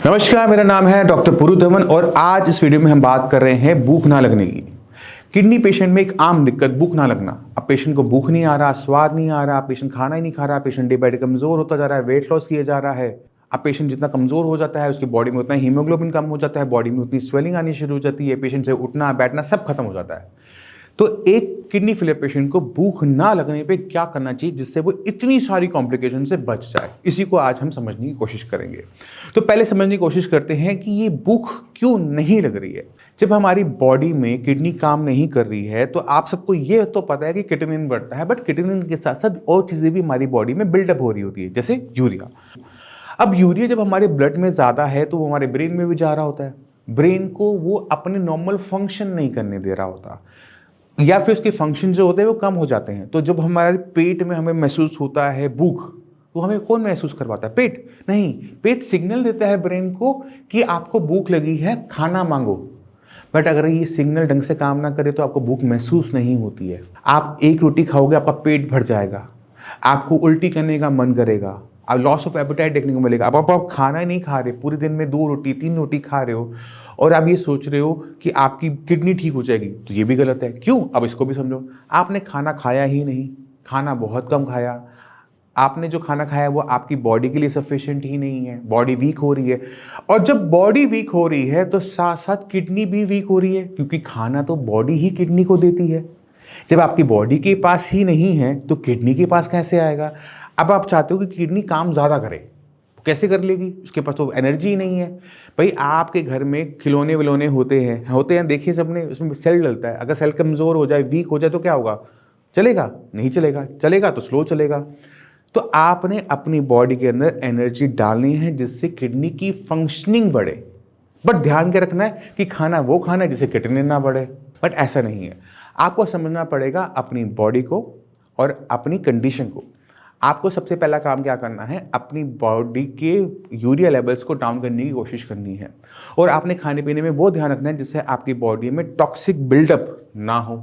नमस्कार, मेरा नाम है डॉक्टर पुरु धवन और आज इस वीडियो में हम बात कर रहे हैं भूख ना लगने की। किडनी पेशेंट में एक आम दिक्कत भूख ना लगना। अब पेशेंट को भूख नहीं आ रहा, स्वाद नहीं आ रहा, पेशेंट खाना ही नहीं खा रहा, पेशेंट डे बाय डे कमजोर होता जा रहा है, वेट लॉस किया जा रहा है। अब पेशेंट जितना कमजोर हो जाता है उसकी बॉडी में उतना हीमोग्लोबिन कम हो जाता है, बॉडी में उतनी स्वेलिंग आनी शुरू हो जाती है, पेशेंट से उठना बैठना सब खत्म हो जाता है। तो एक किडनी फेलियर पेशेंट को भूख ना लगने पे क्या करना चाहिए जिससे वो इतनी सारी कॉम्प्लिकेशन से बच जाए, इसी को आज हम समझने की कोशिश करेंगे। तो पहले समझने की कोशिश करते हैं कि ये भूख क्यों नहीं लग रही है। जब हमारी बॉडी में किडनी काम नहीं कर रही है तो आप सबको ये तो पता है कि क्रिएटिनिन बढ़ता है, बट क्रिएटिनिन के साथ साथ और चीजें भी हमारी बॉडी में बिल्डअप हो रही होती है, जैसे यूरिया। अब यूरिया जब हमारे ब्लड में ज्यादा है तो वो हमारे ब्रेन में भी जा रहा होता है, ब्रेन को वो अपने नॉर्मल फंक्शन नहीं करने दे रहा होता, या फिर उसके फंक्शन जो होते हैं वो कम हो जाते हैं। तो जब हमारे पेट में हमें महसूस होता है भूख, तो हमें कौन महसूस करवाता है? पेट नहीं, पेट सिग्नल देता है ब्रेन को कि आपको भूख लगी है, खाना मांगो। बट अगर ये सिग्नल ढंग से काम ना करे तो आपको भूख महसूस नहीं होती है। आप एक रोटी खाओगे, आपका पेट भर जाएगा, आपको उल्टी करने का मन करेगा, आप लॉस ऑफ एपेटाइट देखने को मिलेगा। अब आप खाना ही नहीं खा रहे, पूरे दिन में 2 रोटी 3 रोटी खा रहे हो और आप ये सोच रहे हो कि आपकी किडनी ठीक हो जाएगी, तो ये भी गलत है। क्यों? अब इसको भी समझो। आपने खाना खाया ही नहीं, खाना बहुत कम खाया, आपने जो खाना खाया वो आपकी बॉडी के लिए सफिशिएंट ही नहीं है, बॉडी वीक हो रही है। और जब बॉडी वीक हो रही है तो साथ साथ किडनी भी वीक हो रही है, क्योंकि खाना तो बॉडी ही किडनी को देती है। जब आपकी बॉडी के पास ही नहीं है तो किडनी के पास कैसे आएगा? अब आप चाहते हो कि किडनी काम ज़्यादा करे, कैसे कर लेगी? उसके पास तो एनर्जी ही नहीं है। भाई आपके घर में खिलौने विलौने होते हैं, देखिए सबने, उसमें सेल डलता है। अगर सेल कमज़ोर हो जाए, वीक हो जाए तो क्या होगा? चलेगा? नहीं चलेगा, चलेगा तो स्लो चलेगा। तो आपने अपनी बॉडी के अंदर एनर्जी डालनी है जिससे किडनी की फंक्शनिंग बढ़े। बट ध्यान के रखना है कि खाना वो खाना है जिससे क्रिएटिनिन ना बढ़े। बट ऐसा नहीं है, आपको समझना पड़ेगा अपनी बॉडी को और अपनी कंडीशन को। आपको सबसे पहला काम क्या करना है? अपनी बॉडी के यूरिया लेवल्स को डाउन करने की कोशिश करनी है। और आपने खाने पीने में वो ध्यान रखना है जिससे आपकी बॉडी में टॉक्सिक बिल्डअप ना हो,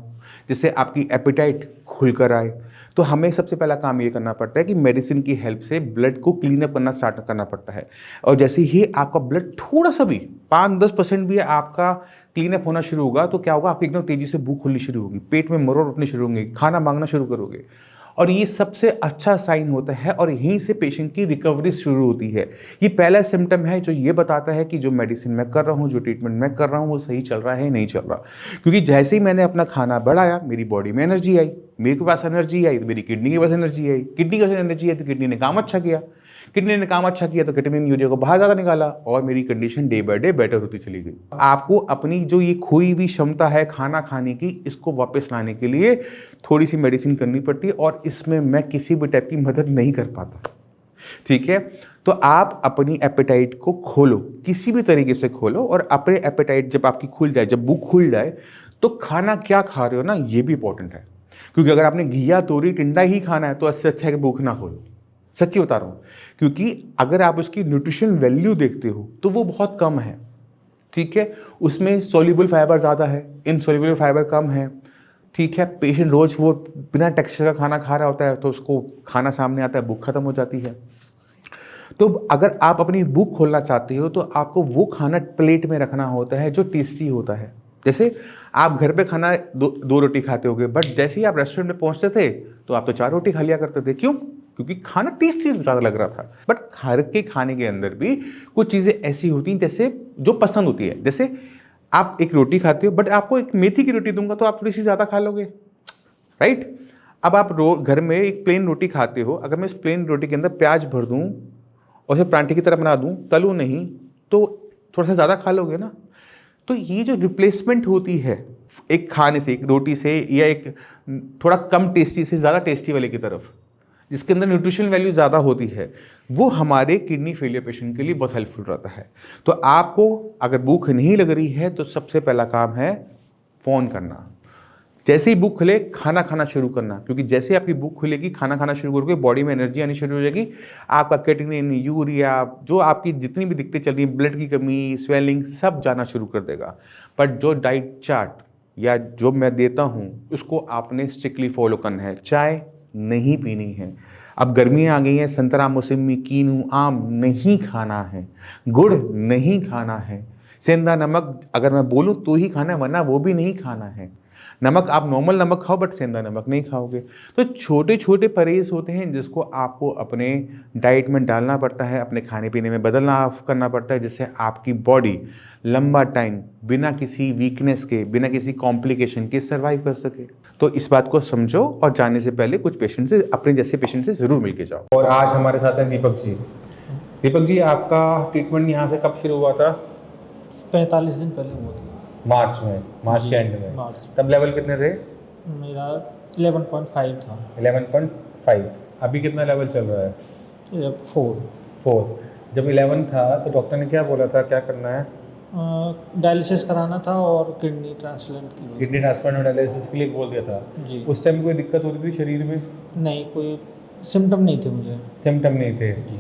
जिससे आपकी एपेटाइट खुलकर आए। तो हमें सबसे पहला काम ये करना पड़ता है कि मेडिसिन की हेल्प से ब्लड को क्लीन अप करना स्टार्ट करना पड़ता है। और जैसे ही आपका ब्लड थोड़ा सा भी 5-10% भी आपका क्लीन अप होना शुरू होगा तो क्या होगा? आपकी एकदम तेजी से भूख खुलनी शुरू होगी, पेट में मरोड़ उठने शुरू होंगे, खाना मांगना शुरू करोगे। और ये सबसे अच्छा साइन होता है और यहीं से पेशेंट की रिकवरी शुरू होती है। ये पहला सिम्टम है जो ये बताता है कि जो मेडिसिन मैं कर रहा हूँ, जो ट्रीटमेंट मैं कर रहा हूँ वो सही चल रहा है नहीं चल रहा। क्योंकि जैसे ही मैंने अपना खाना बढ़ाया, मेरी बॉडी में एनर्जी आई, मेरे के पास एनर्जी आई तो मेरी किडनी के पास एनर्जी आई, किडनी के पास एनर्जी आई तो किडनी ने काम अच्छा किया, किडनी ने काम अच्छा किया तो क्रिएटिनिन यूरिया को बाहर ज़्यादा निकाला और मेरी condition day by day better होती चली गई। आपको अपनी जो ये खोई हुई क्षमता है खाना खाने की, इसको वापस लाने के लिए थोड़ी सी मेडिसिन करनी पड़ती है और इसमें मैं किसी भी टाइप की मदद नहीं कर पाता। ठीक है, तो आप अपनी एपेटाइट को खोलो, किसी भी तरीके से खोलो। और अपने एपेटाइट जब आपकी खुल जाए, जब भूख खुल जाए, तो खाना क्या खा रहे हो ना, ये भी इंपॉर्टेंट है। क्योंकि अगर आपने घिया तोरी टिंडा ही खाना है तो इससे अच्छा है कि भूख ना खोलो। सच्ची बता रहा हूँ, क्योंकि अगर आप उसकी न्यूट्रिशन वैल्यू देखते हो तो वो बहुत कम है। ठीक है, उसमें सोल्यूबल फाइबर ज़्यादा है, इनसोल्यूबल फाइबर कम है। ठीक है, पेशेंट रोज वो बिना टेक्सचर का खाना खा रहा होता है तो उसको खाना सामने आता है, भूख खत्म हो जाती है। तो अगर आप अपनी भूख खोलना चाहते हो तो आपको वो खाना प्लेट में रखना होता है जो टेस्टी होता है। जैसे आप घर पे खाना दो रोटी खाते होगे, बट जैसे ही आप रेस्टोरेंट में पहुंचते थे तो आप तो 4 रोटी खा लिया करते थे। क्यों? क्योंकि खाना टेस्टी ज़्यादा लग रहा था। बट घर के खाने के अंदर भी कुछ चीज़ें ऐसी होती हैं जैसे जो पसंद होती है। जैसे आप एक रोटी खाते हो, बट आपको एक मेथी की रोटी दूंगा तो आप थोड़ी सी ज़्यादा खा लोगे, राइट? अब आप घर में एक प्लेन रोटी खाते हो, अगर मैं इस प्लेन रोटी के अंदर प्याज भर दूँ और उसे परांठे की तरह बना दूँ, तलूँ नहीं, तो थोड़ा सा ज़्यादा खा लोगे ना। तो ये जो रिप्लेसमेंट होती है एक खाने से, एक रोटी से, या एक थोड़ा कम टेस्टी से ज़्यादा टेस्टी वाले की तरफ, जिसके अंदर न्यूट्रिशन वैल्यू ज़्यादा होती है, वो हमारे किडनी फेलियर पेशेंट के लिए बहुत हेल्पफुल रहता है। तो आपको अगर भूख नहीं लग रही है तो सबसे पहला काम है फ़ोन करना। जैसे ही भूख खुले खाना खाना शुरू करना, क्योंकि जैसे आपकी भूख खुलेगी खाना खाना शुरू करोगे, बॉडी में एनर्जी आनी शुरू हो जाएगी, आपका क्रिएटिनिन, यूरिया, जो आपकी जितनी भी दिक्कतें चल रही हैं, ब्लड की कमी, स्वेलिंग, सब जाना शुरू कर देगा। बट जो डाइट चार्ट या जो मैं देता हूँ उसको आपने स्ट्रिक्टली फॉलो करना है। चाय नहीं पीनी है, अब गर्मियाँ आ गई हैं, संतरा, मौसमी, कीनू, आम नहीं खाना है, गुड़ नहीं खाना है, सेंधा नमक अगर मैं बोलूँ तो ही खाना है, वरना वो भी नहीं खाना है। नमक आप नॉर्मल नमक खाओ बट सेंधा नमक नहीं खाओगे। तो छोटे छोटे परहेज होते हैं जिसको आपको अपने डाइट में डालना पड़ता है, अपने खाने पीने में बदलना करना पड़ता है, जिससे आपकी बॉडी लंबा टाइम बिना किसी वीकनेस के, बिना किसी कॉम्प्लिकेशन के सर्वाइव कर सके। तो इस बात को समझो और जाने से पहले कुछ पेशेंट से, अपने जैसे पेशेंट से ज़रूर मिल के जाओ। और आज हमारे साथ हैं दीपक जी। दीपक जी, आपका ट्रीटमेंट यहाँ से कब शुरू हुआ था? 45 दिन पहले हुआ था। मार्च में, मार्च के एंड में। मार्च तब लेवल कितने थे? मेरा 11.5 था। 11.5। अभी कितना लेवल चल रहा है? 4। जब 11 था तो डॉक्टर ने क्या बोला था, क्या करना है? डायलिसिस कराना था और किडनी ट्रांसप्लांट की। किडनी ट्रांसप्लांट और डायलिसिस के लिए बोल दिया था जी। उस टाइम कोई दिक्कत होती थी शरीर में? नहीं, कोई सिम्टम नहीं थे मुझे। सिम्टम नहीं थे। जी।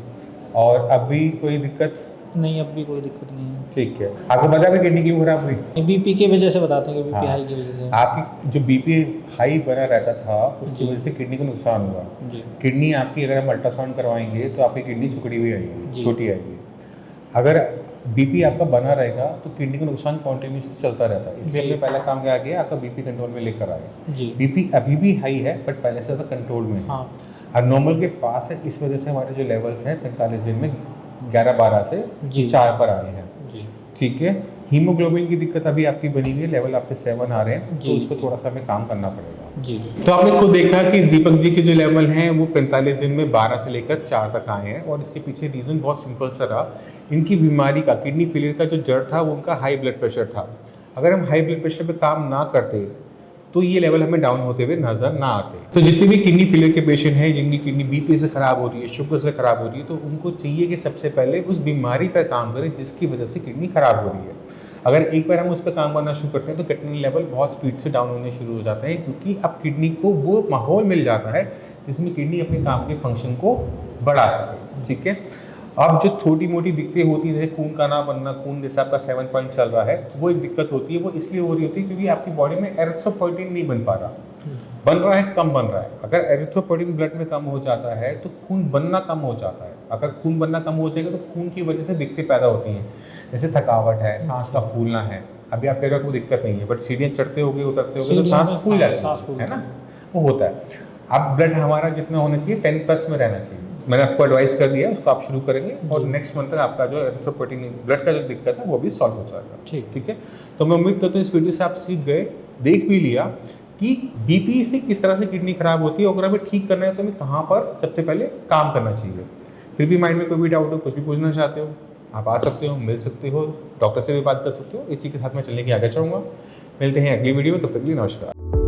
और अभी कोई दिक्कत? नहीं, अब भी कोई दिक्कत नहीं है। ठीक है। आपको पता है किडनी क्यों खराब हुई? बीपी की वजह से बताते हैं कि बीपी हाँ। हाई की वजह से। आपकी जो बीपी हाई बना रहता था उसकी जी। वजह से किडनी को नुकसान हुआ। जी। किडनी आपकी, अगर हम अल्ट्रासाउंड करवाएंगे तो आपकी किडनी सिकुड़ी हुई आएगी, जी। छोटी आएगी। अगर बीपी आपका बना रहेगा तो किडनी का नुकसान कॉन्टिन्यूसली चलता रहता है। इसलिए जी। हमने पहला काम क्या किया, आपका बीपी कंट्रोल में लेकर आए। जी। बीपी अभी भी हाई है बट पहले से ज़्यादा कंट्रोल में है। हाँ। अब नॉर्मल के पास है, इस वजह से हमारे जो लेवल्स हैं 45 दिन में 11-12 से जी। 4 पर आए हैं। जी। ठीक है। हीमोग्लोबिन की दिक्कत अभी आपकी बनी हुई है, लेवल आपके 7 आ रहे हैं, तो जी। उस पर थोड़ा सा हमें काम करना पड़ेगा। जी। तो आपने खुद देखा कि दीपक जी के जो लेवल हैं वो 45 दिन में 12 से लेकर 4 तक आए हैं, और इसके पीछे रीज़न बहुत सिंपल सा रहा। इनकी बीमारी का, किडनी फेलियर का जो जड़ था वो उनका हाई ब्लड प्रेशर था। अगर हम हाई ब्लड प्रेशर पे काम ना करते तो ये लेवल हमें डाउन होते हुए नजर ना आते। तो जितने भी किडनी फेलियर के पेशेंट हैं जिनकी किडनी बीपी से खराब हो रही है, शुगर से खराब हो रही है, तो उनको चाहिए कि सबसे पहले उस बीमारी पर काम करें जिसकी वजह से किडनी खराब हो रही है। अगर एक बार हम उस पर काम करना शुरू करते हैं तो किडनी लेवल बहुत स्पीड से डाउन होने शुरू हो जाते हैं, क्योंकि अब किडनी को वो माहौल मिल जाता है जिसमें किडनी अपने काम के फंक्शन को बढ़ा सके। ठीक है। अब जो छोटी मोटी दिक्कतें होती हैं, जैसे खून का ना बनना, खून जैसे आपका 7 पॉइंट चल रहा है, वो एक दिक्कत होती है। वो इसलिए हो रही होती है क्योंकि आपकी बॉडी में एरिथ्रोपोइटिन नहीं बन पा रहा, बन रहा है, कम बन रहा है। अगर एरिथ्रोपोइटिन ब्लड में कम हो जाता है तो खून बनना कम हो जाता है। अगर खून बनना कम हो जाएगा तो खून की वजह से दिक्कतें पैदा होती हैं, जैसे थकावट है, सांस का फूलना है। अभी आप कह रहे हो कोई दिक्कत नहीं है, बट सीढ़ियाँ चढ़ते होगे उतरते होगे तो सांस फूल जाती है ना, वो होता है। अब ब्लड हमारा जितना होना चाहिए 10+ में रहना चाहिए। मैंने आपको एडवाइस कर दिया, उसको आप शुरू करेंगे और नेक्स्ट मंथ तक आपका जो एरिथ्रोपोइटिन ब्लड का जो दिक्कत है वो भी सॉल्व हो जाएगा। ठीक है। तो मैं उम्मीद करता हूँ इस वीडियो से आप सीख गए, देख भी लिया कि बीपी से किस तरह से किडनी खराब होती है, और अगर हमें ठीक करना है तो हमें कहाँ पर सबसे पहले काम करना चाहिए। फिर भी माइंड में कोई भी डाउट हो, कुछ भी पूछना चाहते हो, आप आ सकते हो, मिल सकते हो, डॉक्टर से भी बात कर सकते हो। इसी के साथ मैं चलने की आगे चाहूँगा। मिलते हैं अगली वीडियो में, तब तक के लिए नमस्कार।